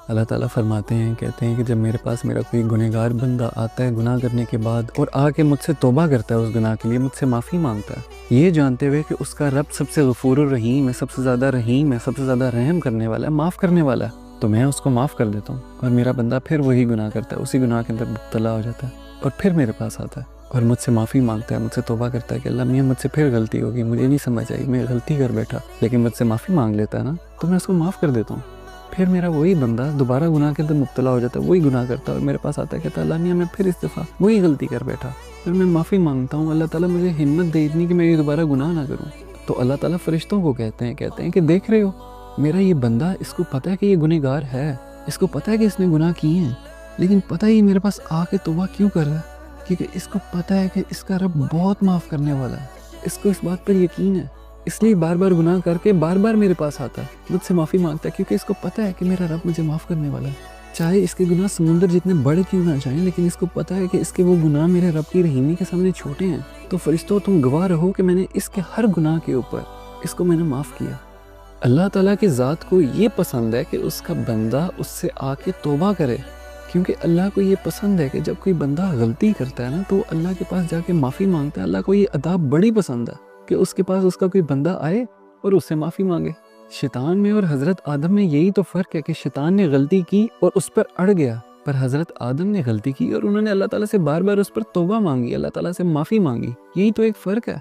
اللہ تعالیٰ فرماتے ہیں، کہتے ہیں کہ جب میرے پاس میرا کوئی گنہگار بندہ آتا ہے گناہ کرنے کے بعد اور آ کے مجھ سے توبہ کرتا ہے، اس گناہ کے لیے مجھ سے معافی مانگتا ہے، یہ جانتے ہوئے کہ اس کا رب سب سے غفور الرحیم ہے، سب سے زیادہ رحیم ہے، سب سے زیادہ رحم کرنے والا ہے، معاف کرنے والا ہے، تو میں اس کو معاف کر دیتا ہوں، اور میرا بندہ پھر وہی گناہ کرتا ہے، اسی گناہ کے اندر مبتلا ہو جاتا ہے، اور پھر میرے پاس آتا ہے اور مجھ سے معافی مانگتا ہے، مجھ سے توبہ کرتا ہے کہ اللہ میاں مجھ سے پھر غلطی ہوگی، مجھے نہیں سمجھ آئی، میں غلطی کر بیٹھا، لیکن مجھ سے معافی مانگ لیتا ہے نا، تو میں اس کو معاف کر دیتا ہوں۔ پھر میرا وہی بندہ دوبارہ گناہ کے اندر مبتلا ہو جاتا ہے، وہی گناہ کرتا ہے اور میرے پاس آتا ہے، کہتا ہے اللہ میاں میں پھر اس دفعہ وہی غلطی کر بیٹھا، پھر میں معافی مانگتا ہوں، اللہ تعالیٰ مجھے ہمت دے اتنی کہ میں یہ دوبارہ گناہ نہ کروں۔ تو اللہ تعالیٰ فرشتوں کو کہتے ہیں کہ دیکھ رہے ہو میرا یہ بندہ، اس کو پتہ ہے کہ یہ گنہگار ہے، اس کو پتہ ہے کہ اس نے گناہ کیے ہیں، لیکن پتہ ہی میرے پاس آ کے توبہ کیوں کر رہا ہے، کیونکہ اس کو پتہ ہے کہ اس کا رب بہت معاف کرنے والا ہے، اس کو اس بات پر یقین ہے، اس لیے بار بار گناہ کر کے بار بار میرے پاس آتا ہے، مجھ سے معافی مانگتا ہے، کیونکہ اس کو پتہ ہے کہ میرا رب مجھے معاف کرنے والا ہے، چاہے اس کے گناہ سمندر جتنے بڑے کیوں نہ چاہیں، لیکن اس کو پتہ ہے کہ اس کے وہ گناہ میرے رب کی رحیمی کے سامنے چھوٹے ہیں۔ تو فرشتوں تم گواہ رہو کہ میں نے اس کے ہر گناہ کے اوپر اس کو میں نے معاف کیا۔ اللہ تعالیٰ کی ذات کو یہ پسند ہے کہ اس کا بندہ اس سے آ کے توبہ کرے، کیونکہ اللہ کو یہ پسند ہے کہ جب کوئی بندہ غلطی کرتا ہے نا تو اللہ کے پاس جا کے معافی مانگتا ہے۔ اللہ کو یہ ادا بڑی پسند ہے کہ اس کے پاس اس کا کوئی بندہ آئے اور اس سے معافی مانگے۔ شیطان میں اور حضرت آدم میں یہی تو فرق ہے کہ شیطان نے غلطی کی اور اس پر اڑ گیا، پر حضرت آدم نے غلطی کی اور انہوں نے اللہ تعالیٰ سے بار بار اس پر توبہ مانگی، اللہ تعالیٰ سے معافی مانگی، یہی تو ایک فرق ہے۔